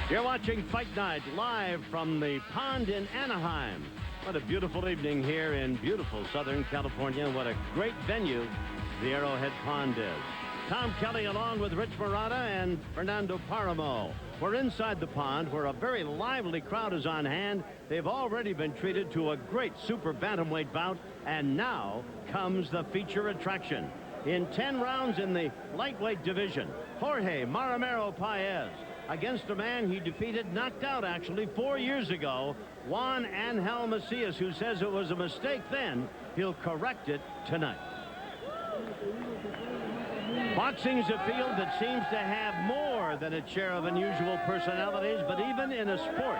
You're watching Fight Night live from the pond in Anaheim. What a beautiful evening here in beautiful Southern California. What a great venue the Arrowheard Pond is. Tom Kelly along with Rich Marotta and Fernando Paramo. We're inside the pond where a very lively crowd is on hand. They've already been treated to a great super bantamweight bout, and now comes the feature attraction. In 10 rounds in the lightweight division, Jorge Maramero Paez against a man he defeated, knocked out actually 4 years ago, Juan Macias, who says it was a mistake then. He'll correct it tonight. Boxing is a field that seems to have more than its share of unusual personalities, but even in a sport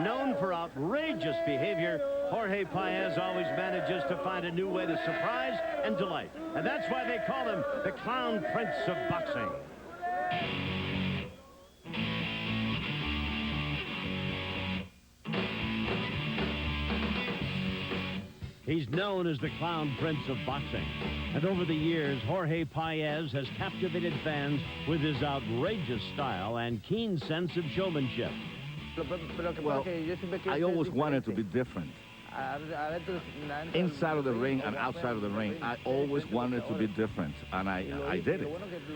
known for outrageous behavior, Jorge Paez always manages to find a new way to surprise and delight. And that's why they call him the Clown Prince of Boxing. He's known as the Clown Prince of Boxing. And over the years, Jorge Paez has captivated fans with his outrageous style and keen sense of showmanship. Well, I always wanted to be different. Inside of the ring and outside of the ring, I always wanted to be different, and I did it.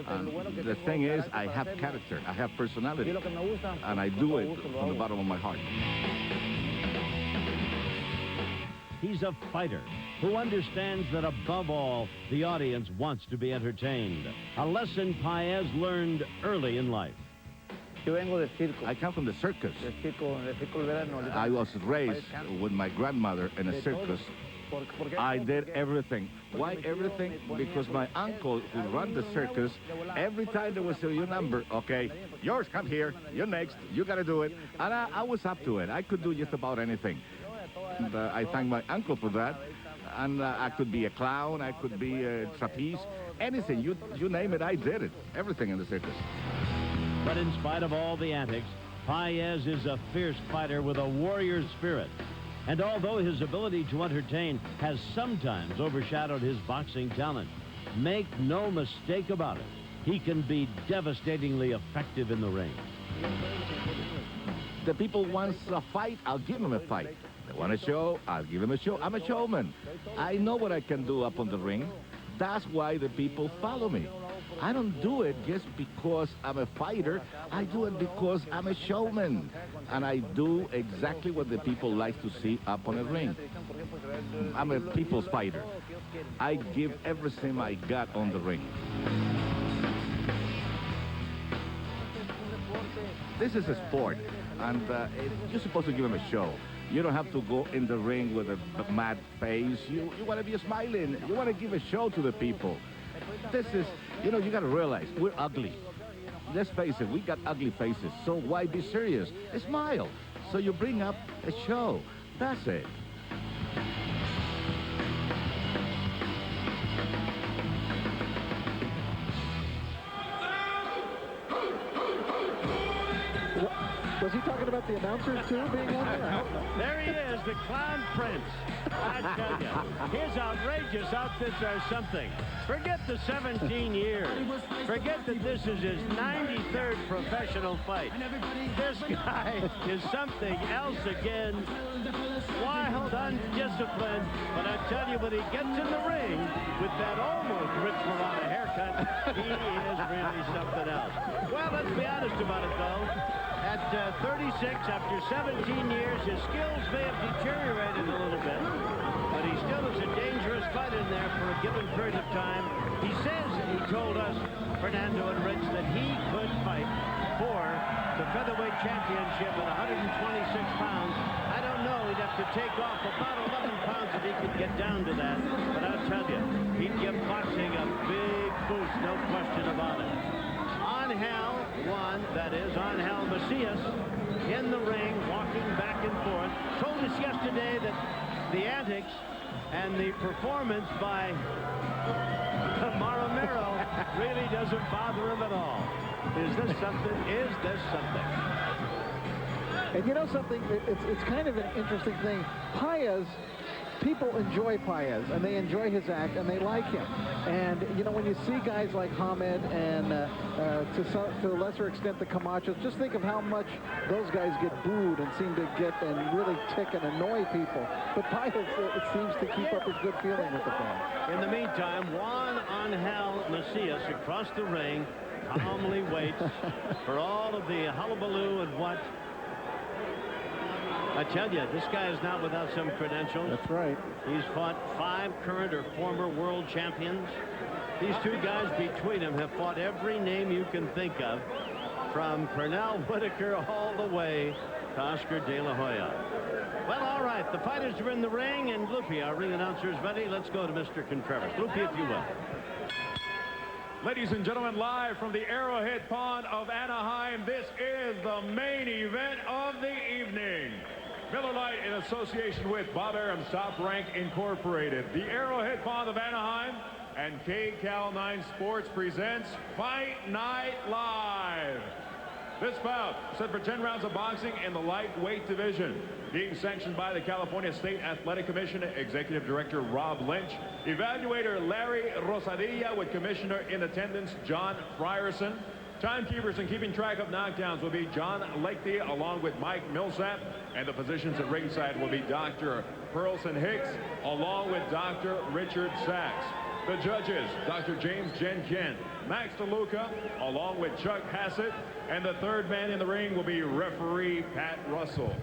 And the thing is, I have character, I have personality, and I do it from the bottom of my heart. He's a fighter who understands that above all, the audience wants to be entertained. A lesson Paez learned early in life. I come from the circus. I was raised with my grandmother in a circus. I did everything. Why everything? Because my uncle who ran the circus, every time there was a new number, okay, yours, come here, you're next, you got to do it. And I was up to it. I could do just about anything. And, I thank my uncle for that. And I could be a clown, I could be a trapeze, anything. You name it, I did it. Everything in the circus. But in spite of all the antics, Paez is a fierce fighter with a warrior spirit. And although his ability to entertain has sometimes overshadowed his boxing talent, make no mistake about it, he can be devastatingly effective in the ring. The people want a fight, I'll give them a fight. They want a show, I'll give them a show. I'm a showman. I know what I can do up on the ring. That's why the people follow me. I don't do it just because I'm a fighter. I do it because I'm a showman. And I do exactly what the people like to see up on the ring. I'm a people's fighter. I give everything I got on the ring. This is a sport, and you're supposed to give them a show. You don't have to go in the ring with a mad face. You want to be smiling. You want to give a show to the people. This is, you know, you got to realize, we're ugly. Let's face it, we got ugly faces. So why be serious? Smile. So you bring up a show. That's it. Was he talking about the announcers, too, being on there? There he is, the Clown Prince. I tell you, his outrageous outfits are something. Forget the 17 years. Forget that this is his 93rd professional fight. This guy is something else again. Wild, undisciplined. But I tell you, when he gets in the ring with that almost Rich Marotta haircut, he is really something else. Well, let's be honest about it, though. At 36, after 17 years, his skills may have deteriorated a little bit, but he still is a dangerous fight in there for a given period of time. He says, and he told us, Fernando and Rich, that he could fight for the featherweight championship at 126 pounds. I don't know, he'd have to take off about 11 pounds if he could get down to that, but I'll tell you, he'd give boxing a big boost, no question about it. Angel Macias in the ring, walking back and forth, told us yesterday that the antics and the performance by Maramero really doesn't bother him at all. Is this something? Is this something? And you know something? It's kind of an interesting thing. Paez people enjoy Paez, and they enjoy his act, and they like him. And, you know, when you see guys like Hamed and to a lesser extent the Camachos, just think of how much those guys get booed and seem to get and really tick and annoy people. But Paez, it seems to keep up his good feeling with the fans. In the meantime, Juan Angel Macias across the ring calmly waits for all of the hullabaloo and what. I tell you, this guy is not without some credentials. That's right. He's fought 5 current or former world champions. These 2 guys between them have fought every name you can think of, from Pernell Whitaker all the way to Oscar De La Hoya. Well, all right, the fighters are in the ring, and Loopy, our ring announcer, is ready. Let's go to Mr. Contreras. Loopy, if you will. Ladies and gentlemen, live from the Arrowhead Pond of Anaheim, this is the main event of the evening. Miller Lite, in association with Bob Arum's Top Rank Incorporated, the Arrowhead Pond of Anaheim, and KCAL9 Sports presents Fight Night Live. This bout, set for 10 rounds of boxing in the lightweight division, being sanctioned by the California State Athletic Commission, Executive Director Rob Lynch, Evaluator Larry Rosadilla, with Commissioner in attendance John Frierson. Timekeepers and keeping track of knockdowns will be John Lakety along with Mike Millsap, and the physicians at ringside will be Dr. Perlson Hicks along with Dr. Richard Sachs. The judges, Dr. James Jenkin, Max DeLuca, along with Chuck Hassett, and the third man in the ring will be referee Pat Russell.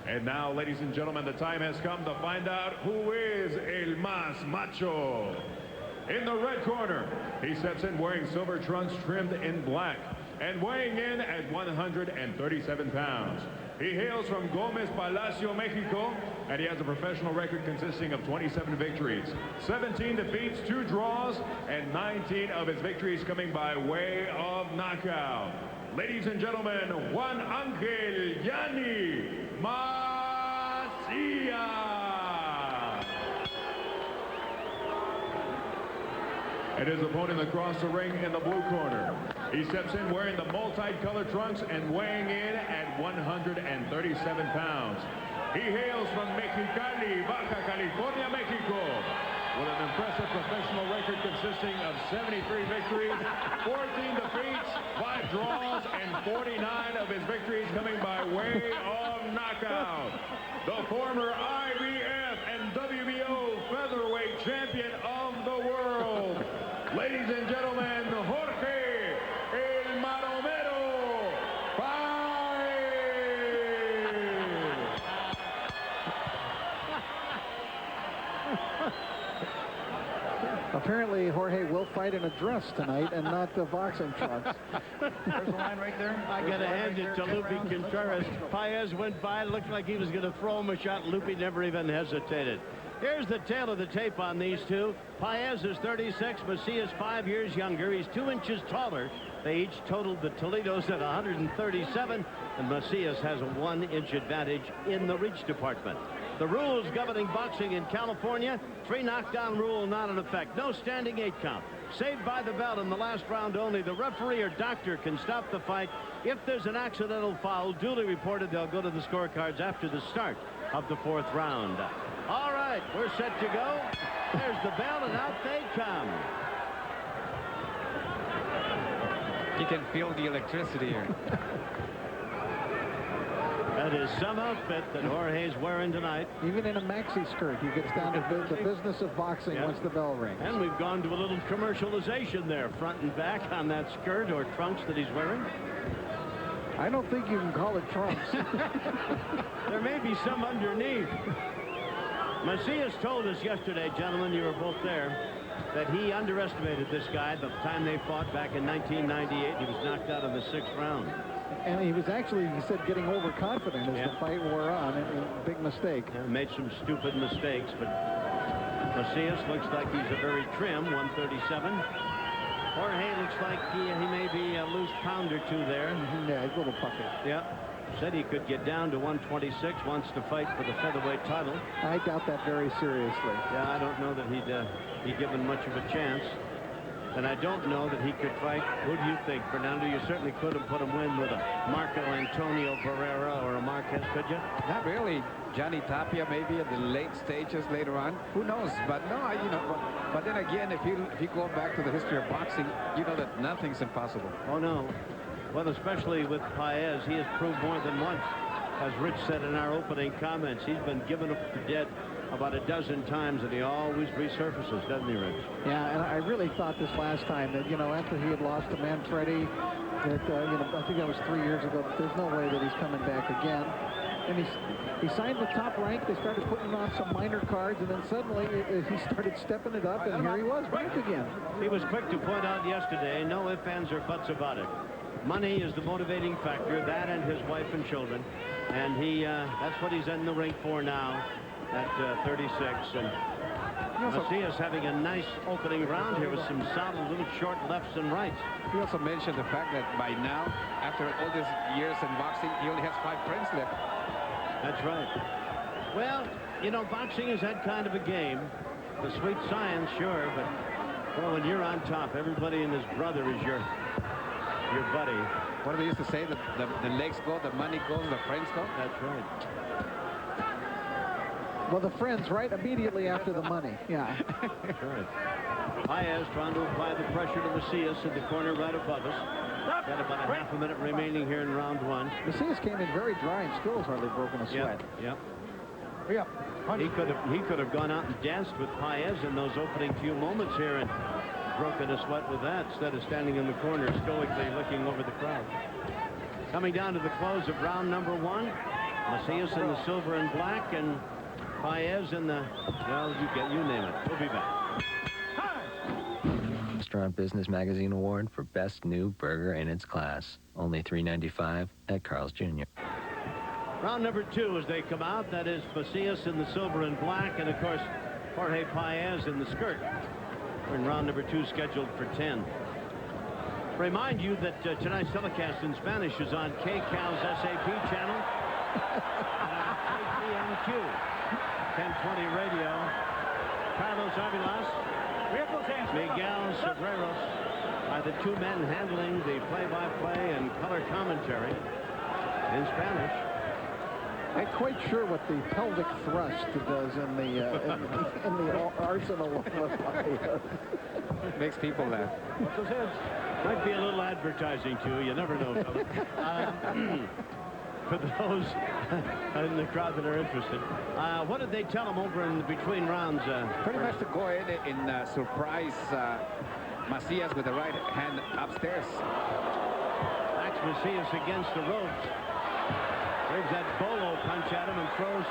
And now, ladies and gentlemen, the time has come to find out who is El Mas Macho. In the red corner, he steps in wearing silver trunks trimmed in black and weighing in at 137 pounds. He hails from Gomez Palacio, Mexico, and he has a professional record consisting of 27 victories, 17 defeats, 2 draws, and 19 of his victories coming by way of knockout. Ladies and gentlemen, Juan Angel Yanni Macias. And his opponent across the ring in the blue corner. He steps in wearing the multicolored trunks and weighing in at 137 pounds. He hails from Mexicali, Baja California, Mexico, with an impressive professional record consisting of 73 victories, 14 defeats, 5 draws, and 49 of his victories coming by way of knockout. The former IBF and WBO featherweight champion of the world. Ladies and gentlemen, Jorge El Maramero Paez. Apparently, Jorge will fight in a dress tonight and not the boxing trunks. There's a line right there. I got to hand it to Loopy Contreras. Paez went by, looked like he was going to throw him a shot. Loopy never even hesitated. Here's the tail of the tape on these two. Paez is 36, Macias 5 years younger. He's 2 inches taller. They each totaled the Toledos at 137, and Macias has a 1-inch advantage in the reach department. The rules governing boxing in California: 3 knockdown rule not in effect. No standing 8 count. Saved by the bell in the last round only. The referee or doctor can stop the fight. If there's an accidental foul duly reported, they'll go to the scorecards after the start of the 4th round. All right, we're set to go. There's the bell, and out they come. You can feel the electricity here. That is some outfit that Jorge's wearing tonight. Even in a maxi skirt, he gets down to the business of boxing once the bell rings. And we've gone to a little commercialization there, front and back on that skirt or trunks that he's wearing. I don't think you can call it trunks. There may be some underneath. Macias told us yesterday, gentlemen, you were both there, that he underestimated this guy the time they fought back in 1998. He was knocked out in the 6th round. And he was actually, he said, getting overconfident as the fight wore on. A big mistake. Made some stupid mistakes, but Macias looks like he's a very trim 137. Jorge looks like he may be a loose pound or 2 there. Yeah, he's a little puffy. Yeah. Said he could get down to 126, wants to fight for the featherweight title. I doubt that very seriously. Yeah, I don't know that he'd be given much of a chance. And I don't know that he could fight. Who do you think, Fernando? You certainly couldn't put him win with a Marco Antonio Barrera or a Marquez, could you? Not really. Johnny Tapia maybe in the late stages later on. Who knows? But no, you know. But then again, if you go back to the history of boxing, you know that nothing's impossible. Oh no. Well, especially with Paez, he has proved more than once. As Rich said in our opening comments, he's been given up for dead about a dozen times, and he always resurfaces, doesn't he, Rich? Yeah, and I really thought this last time that, you know, after he had lost to Manfredi, that, you know, I think that was 3 years ago, but there's no way that he's coming back again. And he signed with Top Rank. They started putting on some minor cards, and then suddenly he started stepping it up, and here he was back again. He was quick to point out yesterday, no ifs, ands, or buts about it. Money is the motivating factor, that and his wife and children. And that's what he's in the ring for now at 36. And Macias having a nice opening round here with some solid little short lefts and rights. He also mentioned the fact that by now, after all these years in boxing, he only has 5 friends left. That's right. Well, you know, boxing has had kind of a game. The sweet science, sure, but well, when you're on top, everybody and his brother is your buddy. What do they used to say? The legs go, the money goes, the friends go? That's right. Well, the friends, right immediately after the money. Yeah. That's right. Paez trying to apply the pressure to Macias in the corner right above us. Got about a half a minute remaining here in round 1. Macias came in very dry and still has hardly broken a sweat. Yep. He could have gone out and danced with Paez in those opening few moments here and broken a sweat with that instead of standing in the corner stoically looking over the crowd. Coming down to the close of round number 1. Macias in the silver and black, and Paez in the, well, you name it. We'll be back. Restaurant Business Magazine Award for Best New Burger in its class. Only $3.95 at Carl's Jr. Round number 2 as they come out. That is Macias in the silver and black, and of course Jorge Paez in the skirt. We're in round number 2, scheduled for 10. Remind you that tonight's telecast in Spanish is on KCAL's SAP channel. KCMQ 1020 radio. Carlos Avilas, Miguel Sobreros are the 2 men handling the play-by-play and color commentary in Spanish. I'm quite sure what the pelvic thrust does in the arsenal of Paez. Makes people laugh. Might be a little advertising to you. You never know. For those in the crowd that are interested, what did they tell him over in between rounds? Pretty much to go ahead and surprise Macias with the right hand upstairs. Max Macias against the ropes. There's that bolo punch at him and throws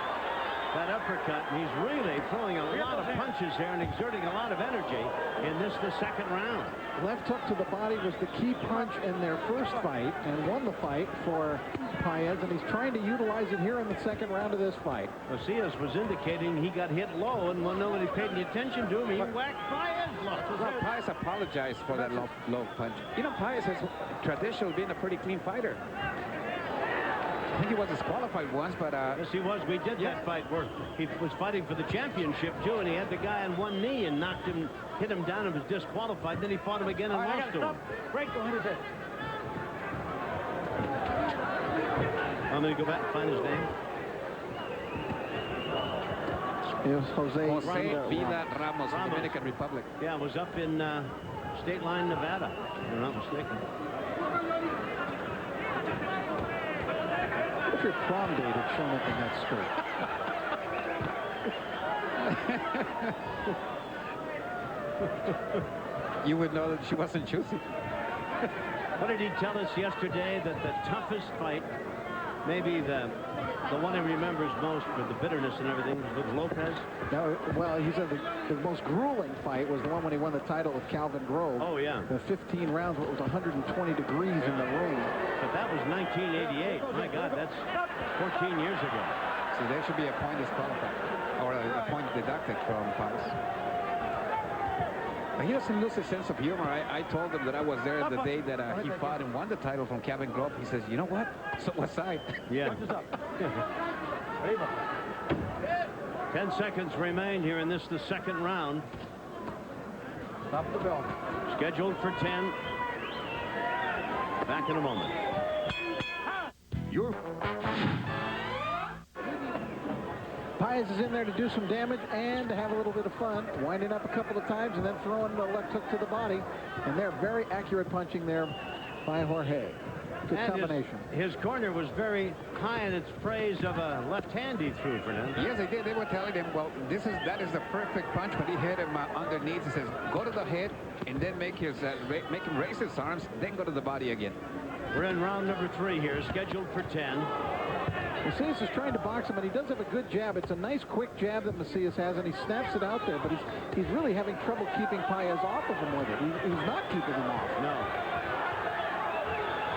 that uppercut. And he's really throwing a lot of punches here and exerting a lot of energy in the second round. Left hook to the body was the key punch in their first fight and won the fight for Paez, and he's trying to utilize it here in the second round of this fight. Macias was indicating he got hit low, and when nobody paid any attention to him, he whacked Paez low. Well, Paez apologized for that low punch. You know, Paez has traditionally been a pretty clean fighter. I think he was disqualified once, but... yes, he was. We did that fight where he was fighting for the championship, too, and he had the guy on one knee and hit him down and was disqualified. Then he fought him again and lost to him. Break, go ahead. I'm going to go back and find his name. It was Jose Vida Ramos, Dominican Republic. Yeah, it was up in State Line, Nevada, if I'm not mistaken. What's your prom date had shown up in that skirt? You would know that she wasn't choosy. What did he tell us yesterday? That the toughest fight, maybe the one he remembers most for the bitterness and everything, was with Lopez? No, well, he said the most grueling fight was the one when he won the title with Calvin Grove. Oh, yeah. The 15 rounds, it was 120 degrees in the ring. But that was 1988. My God, that's 14 years ago. So there should be a point disqualified, or a point deducted from Paez. He doesn't lose his sense of humor. I told him that I was there the day that he fought and won the title from Calvin Grove. He says, you know what? So was I. Yeah. 10 seconds remain here in the second round. Top of the bell. Scheduled for 10. Back in a moment. Paez is in there to do some damage and to have a little bit of fun, winding up a couple of times and then throwing the left hook to the body. And they're very accurate punching there by Jorge. Good combination. His corner was very high in its praise of a left hand he threw, Fernando. Yes, they did. They were telling him, well, that is the perfect punch. When he hit him underneath, he says, go to the head and then make him raise his arms, then go to the body again. We're in round number 3 here, scheduled for 10. Macias is trying to box him, and he does have a good jab. It's a nice, quick jab that Macias has, and he snaps it out there, but he's really having trouble keeping Paez off of him with it. He's not keeping him off. No.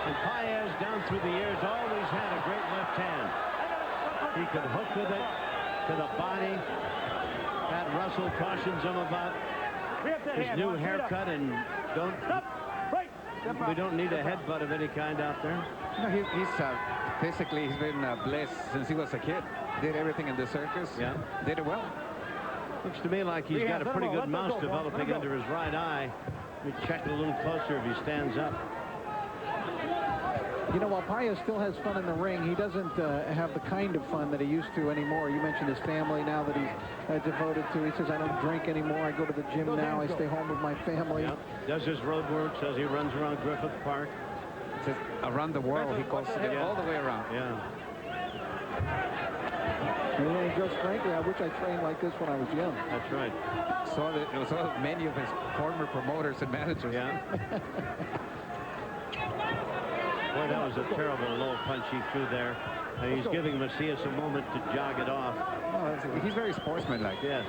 And Paez, down through the years, always had a great left hand. He could hook with it to the body. Pat Russell cautions him about his new haircut and we don't need a headbutt of any kind out there. No, he's basically he's been blessed since he was a kid. Did everything in the circus. Yeah. Did it well. Looks to me like he's got a pretty good mouse developing under his right eye. Let me check it a little closer if he stands up. You know, while Paez still has fun in the ring, he doesn't have the kind of fun that he used to anymore. You mentioned his family now that he's devoted to. He says, I don't drink anymore. I go to the gym now. I stay home with my family. Yep. Does his road work. Says he runs around Griffith Park. Says around the world. He calls it all the way around. Yeah. And just frankly, I wish I trained like this when I was young. That's right. So it was all many of his former promoters and managers. Yeah. Boy, that was a terrible low punch he threw there. And he's giving Macias a moment to jog it off. Oh, he's very sportsmanlike. Yes.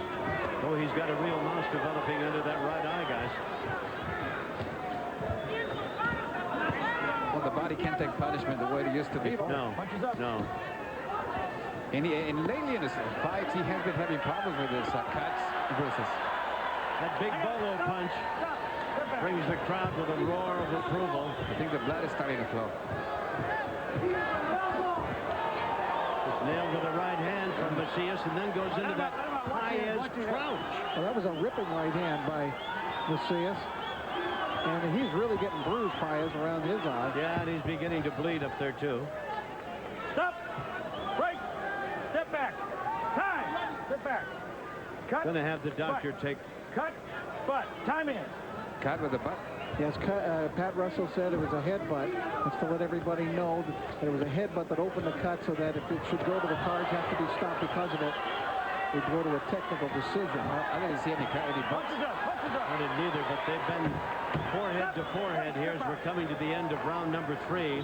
Oh, he's got a real mouse developing under that right eye, guys. Well, the body can't take punishment the way it used to be. No. No. And lately in his fights, he has been having problems with his cuts and bruises. That big bolo punch brings the crowd with a roar of approval. I think the blood is starting to flow. It's nailed with a right hand from Macias and then goes into that Paez crouch. Well, that was a ripping right hand by Macias. And he's really getting bruised, Paez, around his eye. Yeah, and he's beginning to bleed up there, too. Stop! Break! Step back! Time! Step back! Cut! Gonna have the doctor take... Cut! Butt! Time in! Cut with the butt? Yes, Pat Russell said it was a headbutt. That's to let everybody know that it was a headbutt that opened the cut so that if it should go to the cards, have to be stopped because of it, it'd go to a technical decision. I didn't see any bumps. I didn't either, but they've been forehead to forehead here as we're coming to the end of round number 3.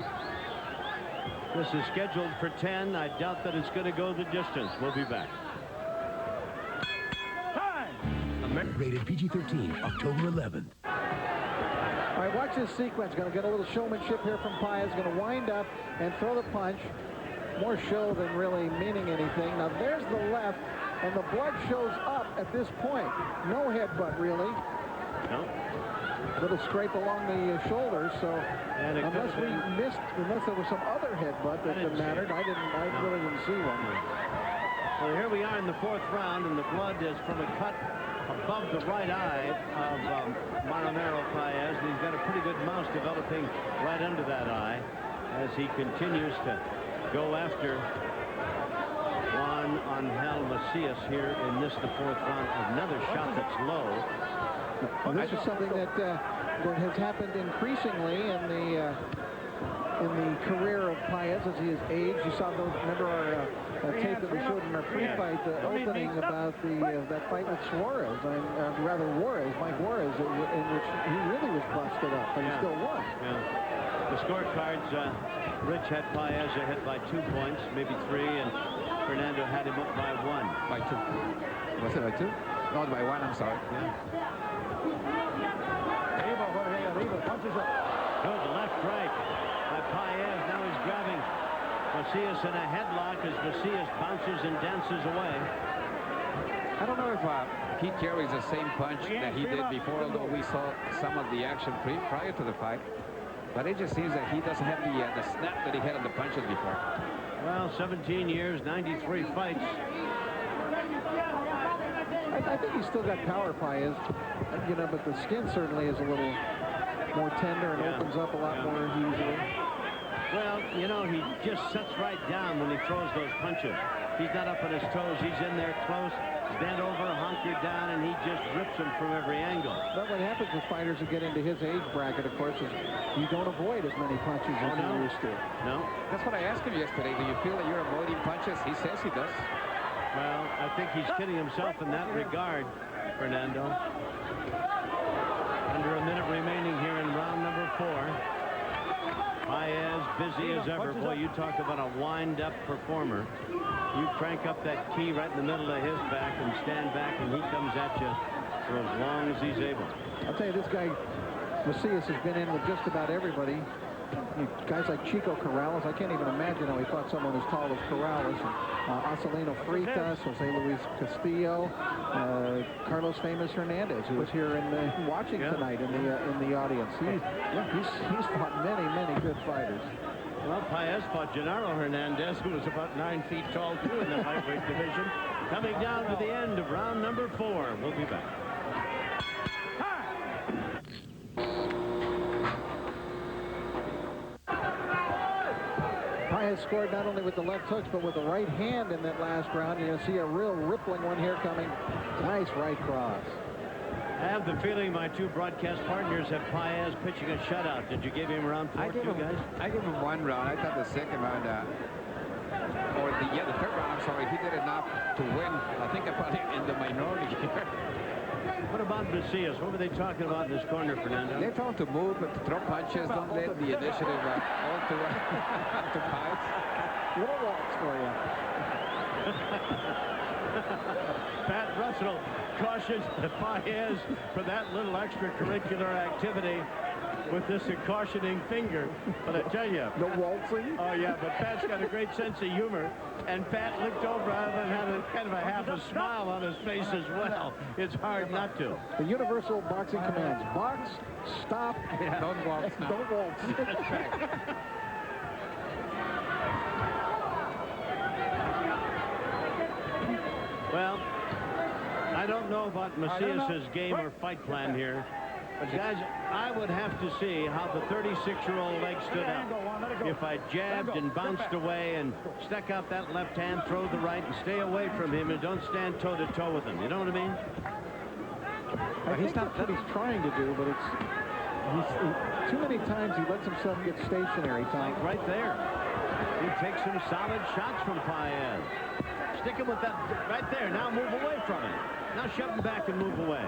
This is scheduled for 10. I doubt that it's going to go the distance. We'll be back. Rated PG-13, October 11th. All right, watch this sequence. Going to get a little showmanship here from Paez. Going to wind up and throw the punch. More show than really meaning anything. Now, there's the left, and the blood shows up at this point. No headbutt, really. No. Little scrape along the shoulders, so unless there was some other headbutt that mattered, I really didn't see one. So here we are in the 4th round, and the blood is from a cut above the right eye of Maramero Paez, and he's got a pretty good mouse developing right under that eye as he continues to go after Juan Angel Macias here in this, the 4th round. Another shot that's low. Well, this is something that has happened increasingly in the career of Paez as he has aged. You saw those. Remember our tape that we showed in our pre-fight opening about that fight with Suarez, rather Mike Juarez, in which he really was busted up, but he still won. Yeah. The scorecards, Rich had Paez ahead by 2 points, maybe 3, and Fernando had him up by 1. By 2. Was it by 2? No, by 1, I'm sorry. Yeah. Good left right by Paez. Now he's grabbing Macias in a headlock as Macias bounces and dances away. I don't know if he carries the same punch that he did before, although we saw some of the action prior to the fight. But it just seems that he doesn't have the snap that he had on the punches before. Well, 17 years, 93 fights. I think he's still got power, Paez. You know, but the skin certainly is a little more tender and opens up a lot more easily. Well, you know, he just sits right down when he throws those punches. He's not up on his toes. He's in there close, bent over, hunkered down, and he just rips them from every angle. But what happens with fighters who get into his age bracket, of course, is you don't avoid as many punches as you used to. No. That's what I asked him yesterday. Do you feel that you're avoiding punches? He says he does. Well, I think he's kidding himself in that regard, Fernando. Under a minute remaining here in round number 4. Paez busy as ever. Boy, you talk about a wind-up performer. You crank up that key right in the middle of his back and stand back, and he comes at you for as long as he's able. I'll tell you, this guy, Macias, has been in with just about everybody. Guys like Chico Corrales, I can't even imagine how he fought someone as tall as Corrales. Acelino Freitas, Jose Luis Castillo, Carlos Famous Hernandez, who was here in watching tonight in the audience. He's fought many good fighters. Well, Paez fought Gennaro Hernandez, who was about 9 feet tall, too, in the lightweight division. Coming down to the end of round number 4. We'll be back. Paez scored not only with the left hooks, but with the right hand in that last round. You're going to see a real rippling one here coming. Nice right cross. I have the feeling my two broadcast partners have Paez pitching a shutout. Did you give him round 4, guys? I gave him 1 round. I thought the second round, the third round, I'm sorry, he did enough to win. I think I put him in the minority here. What about Macias? What were they talking about in this corner, Fernando? They told him to move, but to throw punches, don't let the initiative all to Paez. Little walks for you. Pat Russell cautions Paez for that little extracurricular activity with this cautioning finger. But I tell you, the waltzing. Oh yeah, but Pat's got a great sense of humor, and Pat looked over and had a kind of a half a smile on his face as well. It's hard not to. The universal boxing commands: box, stop, don't waltz. Don't waltz. That's right. Well, I don't know about Macias's game or fight plan here. But guys, I would have to see how the 36-year-old leg stood up. If I jabbed and bounced away and stuck out that left hand, throw the right, and stay away from him and don't stand toe-to-toe with him. You know what I mean? I think that's what he's trying to do, but too many times he lets himself get stationary, Tom. Right there. He takes some solid shots from Paez. Stick him with that right there. Now move away from it. Now shove him back and move away.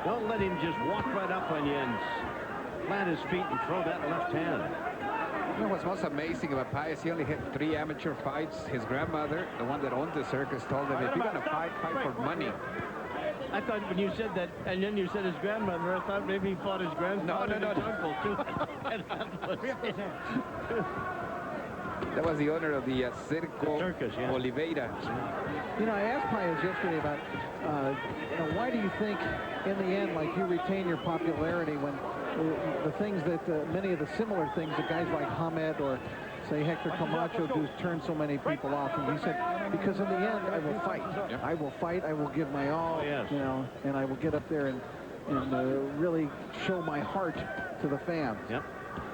Don't let him just walk right up on you and plant his feet and throw that left hand. You know what's most amazing about Paez? He only had 3 amateur fights. His grandmother, the one that owned the circus, told him, if you're going to fight for money. I thought when you said that, and then you said his grandmother, I thought maybe he fought his grandfather and his uncle, too. That was the owner of the Circus, Oliveira. You know, I asked Paez yesterday about, why do you think, in the end, like, you retain your popularity when the things that, many of the similar things that guys like Hamed or, say, Hector Camacho do turn so many people off? And he said, because in the end, I will fight. Yep. I will fight. I will give my all, you know, and I will get up there and really show my heart to the fans. Yep.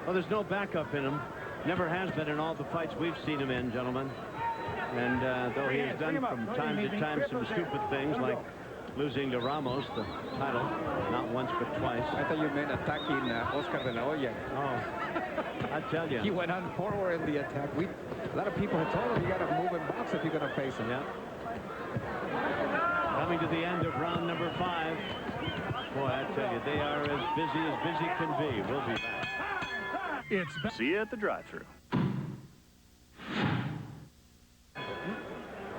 Well, there's no backup in him. Never has been in all the fights we've seen him in, gentlemen. And though he has done from time to time some stupid things like losing to Ramos, the title, not once but twice. I thought you meant attacking Oscar de la Hoya. Oh, I tell you. He went on forward in the attack. A lot of people had told him you got to move and box if you're going to face him. Yeah. Coming to the end of round number 5. Boy, I tell you, they are as busy can be. We'll be back. See you at the drive-thru.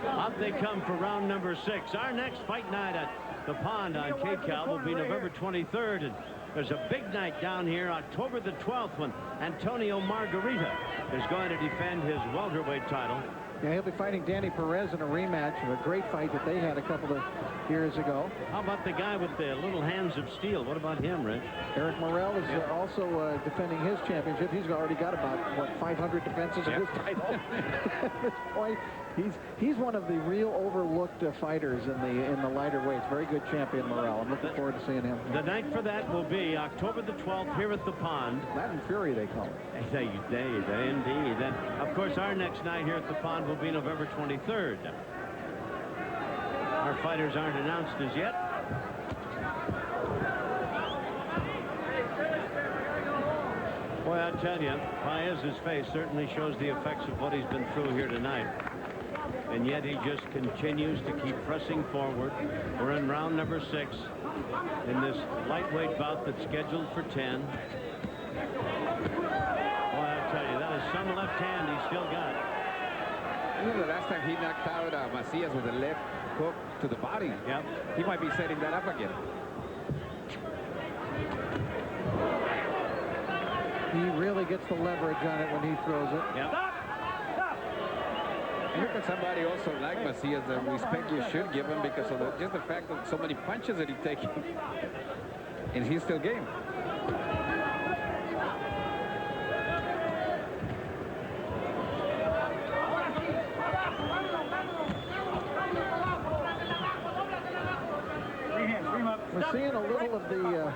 Up they come for round number 6. Our next fight night at the Pond on KCAL will be November 23rd. And there's a big night down here, October the 12th, when Antonio Margarita is going to defend his welterweight title Yeah, he'll be fighting Danny Perez in a rematch of a great fight that they had a couple of years ago. How about the guy with the little hands of steel? What about him, Rich? Eric Morrell is also defending his championship. He's already got about, what, 500 defenses of his title at this point. He's one of the real overlooked fighters in the lighter weights. Very good champion, Morrell. I'm looking forward to seeing him. The night for that will be October the 12th here at the Pond. Latin Fury, they call it. Indeed. Then, of course, our next night here at the Pond will be November 23rd. Our fighters aren't announced as yet. Boy, I tell you, Paez's face certainly shows the effects of what he's been through here tonight. And yet he just continues to keep pressing forward. We're in round number 6 in this lightweight bout that's scheduled for 10. Boy, I tell you, that is some left hand he's still got. Remember the last time he knocked out Macias with a left hook to the body? Yep. He might be setting that up again. He really gets the leverage on it when he throws it. Yep. Look at somebody also like Macias, the respect you should give him because of just the fact that so many punches that he's taking. And he's still game. We're seeing a little of the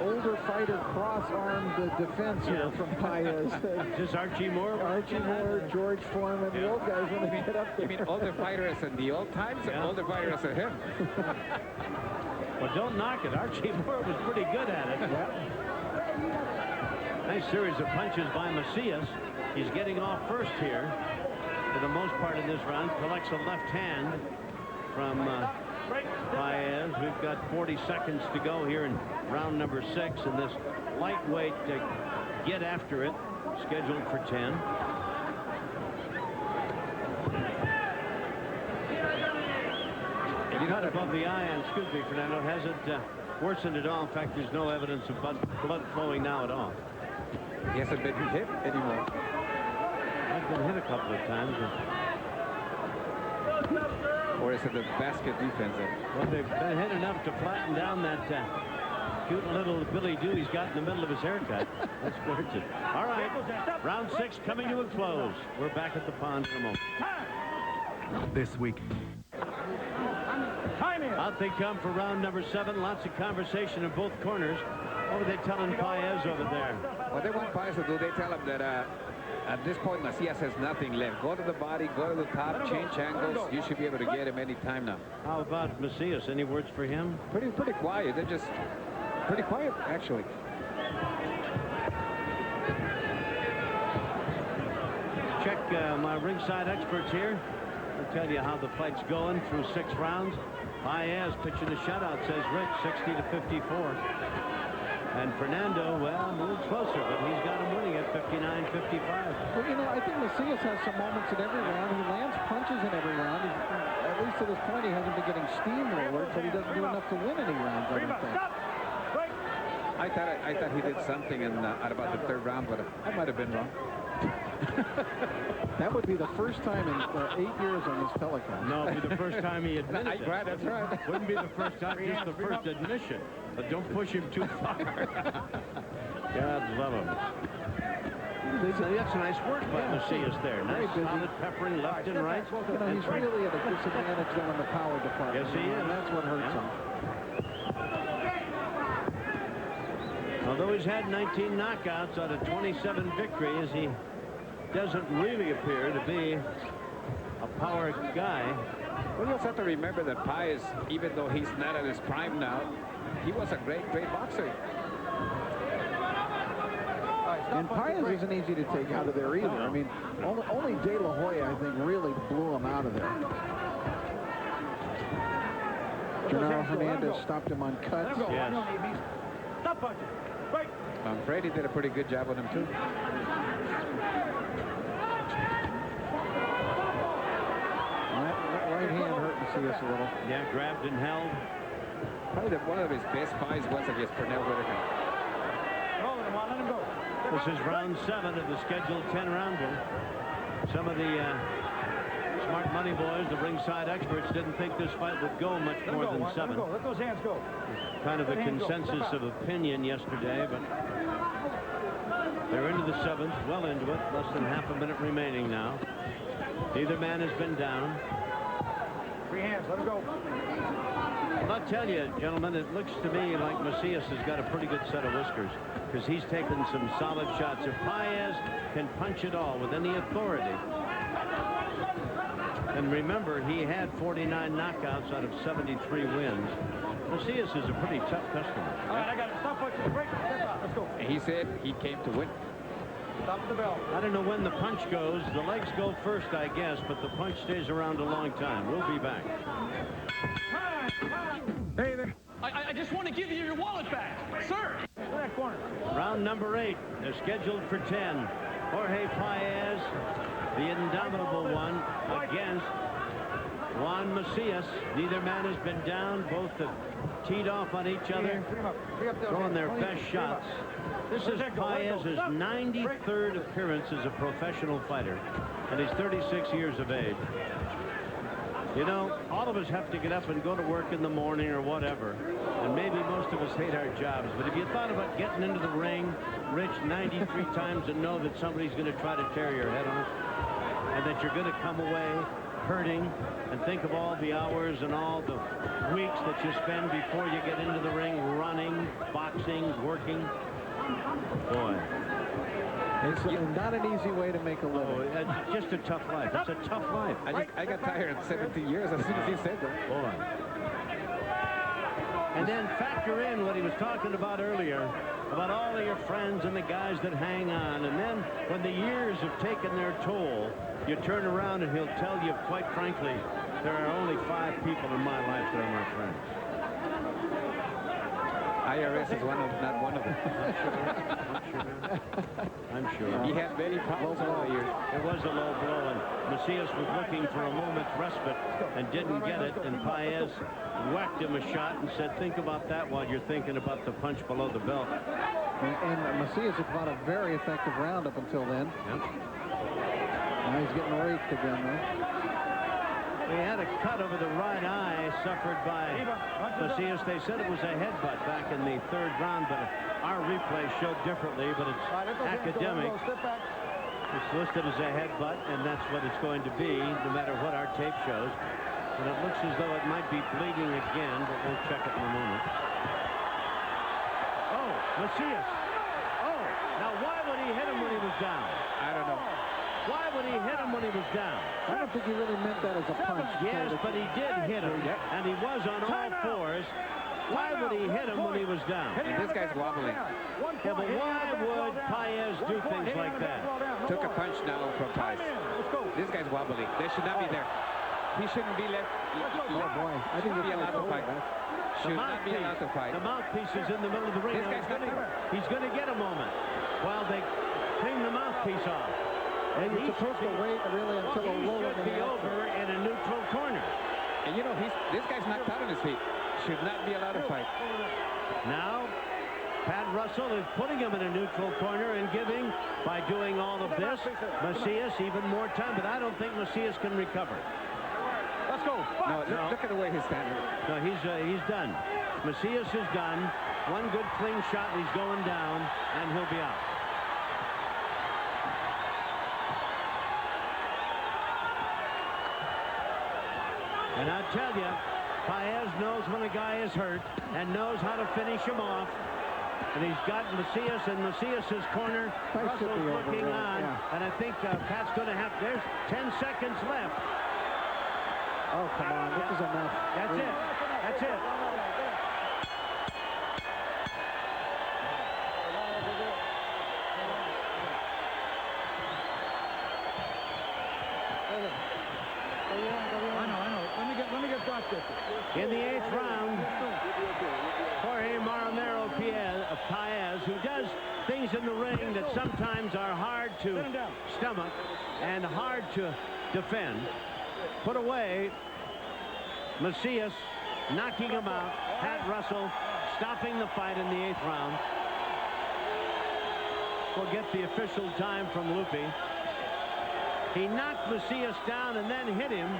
older fighter cross-armed defense here from Paez. Just Archie Moore? Archie Moore, George Foreman, the old guys when they get up there. You mean older fighters in the old times or older fighters than him? Well, don't knock it. Archie Moore was pretty good at it. Yep. Nice series of punches by Macias. He's getting off first here for the most part in this round. Collects a left hand from Paez. We've got 40 seconds to go here in round number 6 in this lightweight get after it scheduled for 10. He cut above the eye, and excuse me, Fernando, hasn't worsened at all. In fact, there's no evidence of blood flowing now at all. He hasn't been hit anymore. I've been hit a couple of times. Or is it the basket defense? Well, they've been hit enough to flatten down that cute little Billy Doo he's got in the middle of his haircut. That's gorgeous. All right, round 6 coming to a close. We're back at the Pond for a moment. This week. Out they come for round number 7. Lots of conversation in both corners. What are they telling Paez over there? What they want Paez to do, they tell him that at this point, Macias has nothing left. Go to the body, go to the top, change angles. You should be able to get him any time now. How about Macias? Any words for him? Pretty quiet. They're just pretty quiet, actually. Check my ringside experts here. I'll tell you how the fight's going through 6 rounds. Paez pitching a shutout, says Rich, 60 to 54. And Fernando, well, a little closer, but he's got him winning at 59-55. Well, you know, I think Macias has some moments in every round. He lands punches in every round. At least to this point, he hasn't been getting steamrolled, but he doesn't do enough to win any rounds, I don't think. I thought he did something at about the 3rd round, but I might have been wrong. That would be the first time in 8 years on this telecast. No, it'd be the first time he admitted it. Right, that's right. Wouldn't be the first time, just the first admission. But don't push him too far. God love him. That's nice work by Macias there. Nice solid peppering left and right. You know, he's really at a disadvantage there in the power department. Yes, he is. And that's what hurts him. Although he's had 19 knockouts out of 27 victories, he doesn't really appear to be a power guy. Well, you also have to remember that Paez, even though he's not at his prime now, he was a great boxer. And Paez isn't easy to take out of there either. I mean, only De La Hoya, I think, really blew him out of there. Genaro Hernandez stopped him on cuts. Yes. I'm afraid he did a pretty good job on him, too. That right hand hurt Macias a little. Yeah, grabbed and held. Probably one of his best fights was against Pernell Whitaker. This is round 7 of the scheduled 10 rounder. Some of the smart money boys, the ringside experts, didn't think this fight would go much more than 7. Let those hands go. Kind of a consensus of opinion yesterday, but they're into the 7th, well into it. Less than half a minute remaining now. Neither man has been down. Free hands, let him go. Well, I'll tell you, gentlemen, it looks to me like Macias has got a pretty good set of whiskers because he's taken some solid shots. If Paez can punch it all with any authority, and remember, he had 49 knockouts out of 73 wins. Macias is a pretty tough customer. All right, I got it. Stop punching. Break. Let's go. And he said he came to win. Stop the bell. I don't know when the punch goes. The legs go first, I guess, but the punch stays around a long time. We'll be back. Hey there. I just want to give you your wallet back, sir. Go that corner. Round number 8. They're scheduled for 10. Jorge Paez, the indomitable one, against Juan Macias. Neither man has been down. Both have teed off on each other, throwing their best shots. This is Paez's 93rd appearance as a professional fighter, and he's 36 years of age. You know, all of us have to get up and go to work in the morning or whatever, and maybe most of us hate our jobs, but if you thought about getting into the ring, Rich, 93 times and know that somebody's going to try to tear your head off, and that you're going to come away hurting, and think of all the hours and all the weeks that you spend before you get into the ring, running, boxing, working. Boy. It's not an easy way to make a living. Oh, it's just a tough life. It's a tough life. I got tired at 17 years as soon as he said that. Boy. And then factor in what he was talking about earlier, about all of your friends and the guys that hang on. And then when the years have taken their toll, you turn around and he'll tell you, quite frankly, there are only 5 people in my life that are my friends. IRS is not one of them. I'm sure. He had many problems over the years. It was a low blow, and Macias was looking for a moment's respite and didn't get it, and Paez whacked him a shot and said, think about that while you're thinking about the punch below the belt. And Macias had fought a very effective round up until then. Yep. Now he's getting raked again, though. He had a cut over the right eye suffered by Macias. They said it was a headbutt back in the 3rd round, but our replay showed differently, but it's academic. It's listed as a headbutt, and that's what it's going to be, no matter what our tape shows. And it looks as though it might be bleeding again, but we'll check it in a moment. Oh, Macias. Oh, now why would he hit him when he was down? I don't know. Why would he hit him when he was down? I don't think he really meant that as a punch. Yes, but he did hit him, and he was on all 4s. Why would he hit him when he was down? And this guy's wobbling. Yeah, but why would Paez do things like that? Took a punch now from Paez. This guy's wobbling. They should not be there. He shouldn't be left. Oh, boy. I think Shouldn't be allowed to fight. Should not be allowed to fight. The mouthpiece is in the middle of the ring. This guy's He's going to get a moment while they clean the mouthpiece off. And you're supposed to wait really until a roll should be over in a neutral corner. And you know, this guy's knocked out on his feet. Should not be allowed to fight. Now, Pat Russell is putting him in a neutral corner and giving, by doing all of this, Macias even more time. But I don't think Macias can recover. Let's go. No, look at the way he's standing. No, he's done. Macias is done. One good clean shot, and he's going down, and he'll be out. And I tell you, Paez knows when a guy is hurt and knows how to finish him off. And he's got Macias in Macias's corner. Russell's looking on. Yeah. And I think Pat's going to have, there's 10 seconds left. Oh, come on. This is enough. That's it. That's it. In the 8th round, Jorge Maramero Paez, who does things in the ring that sometimes are hard to stomach and hard to defend, put away Macias, knocking him out. Pat Russell stopping the fight in the 8th round. We'll get the official time from Loopy. He knocked Macias down and then hit him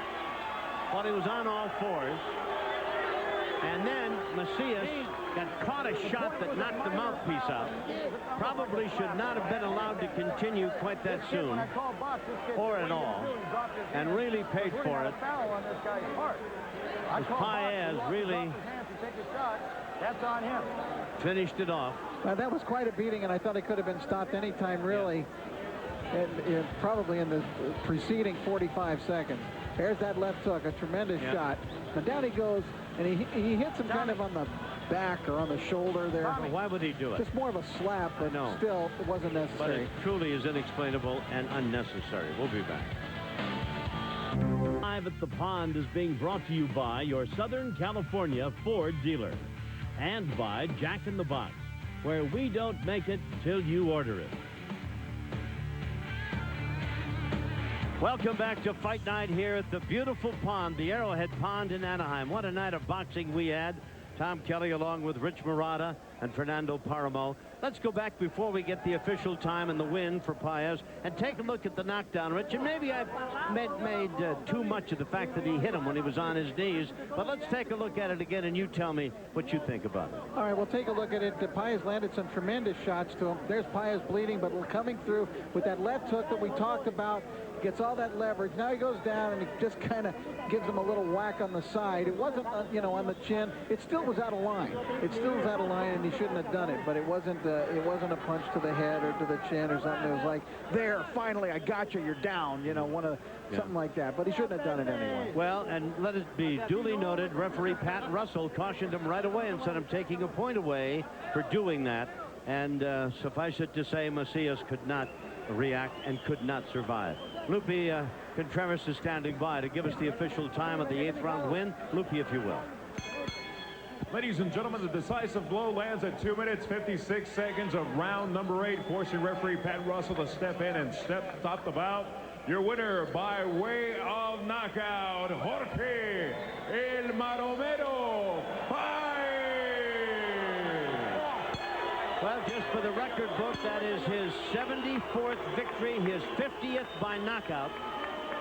while he was on all fours. And then Macias got caught a shot that knocked the mouthpiece out. Probably should not have been allowed to continue quite that soon, or at all, and really paid for it. Paez really finished it off. That was quite a beating, and I thought it could have been stopped any time, really, probably in the preceding 45 seconds. There's that left hook, a tremendous shot. But down he goes, and he hits him kind of on the back or on the shoulder there. Well, why would he do it? Just more of a slap, but still, it wasn't necessary. But it truly is inexplainable and unnecessary. We'll be back. Live at the Pond is being brought to you by your Southern California Ford dealer and by Jack in the Box, where we don't make it till you order it. Welcome back to Fight Night here at the beautiful pond, the Arrowhead Pond in Anaheim. What a night of boxing we had. Tom Kelly along with Rich Murata and Fernando Paramo. Let's go back before we get the official time and the win for Paez and take a look at the knockdown, Rich. And maybe I've made too much of the fact that he hit him when he was on his knees. But let's take a look at it again and you tell me what you think about it. All right, we'll take a look at it. Paez landed some tremendous shots to him. There's Paez bleeding, but coming through with that left hook that we talked about. Gets all that leverage. Now he goes down and he just kind of gives him a little whack on the side. It wasn't, on the chin. It still was out of line. It still was out of line, and he shouldn't have done it. But it wasn't a punch to the head or to the chin or something. It was like, there, finally, I got you. You're down. Something like that. But he shouldn't have done it anyway. Well, and let it be duly noted, referee Pat Russell cautioned him right away and said, I'm taking a point away for doing that. And suffice it to say, Macias could not react and could not survive. Lupe Contreras is standing by to give us the official time of the 8th round win. Lupe, if you will. Ladies and gentlemen, the decisive blow lands at 2 minutes, 56 seconds of round number 8, forcing referee Pat Russell to step in and stop the bout. Your winner by way of knockout, Jorge El Maramero Paez. Well, just for the record book, that is his 74th victory, his 50th by knockout.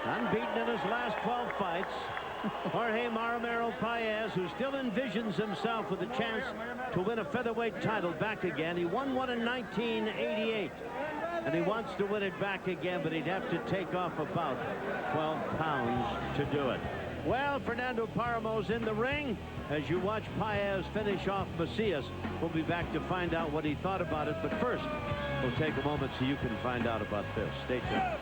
Unbeaten in his last 12 fights. Jorge Maramero Paez, who still envisions himself with a chance to win a featherweight title back again. He won one in 1988, and he wants to win it back again, but he'd have to take off about 12 pounds to do it. Well, Fernando Paramo's in the ring as you watch Paez finish off Macias. We'll be back to find out what he thought about it, but first, we'll take a moment so you can find out about this. Stay tuned.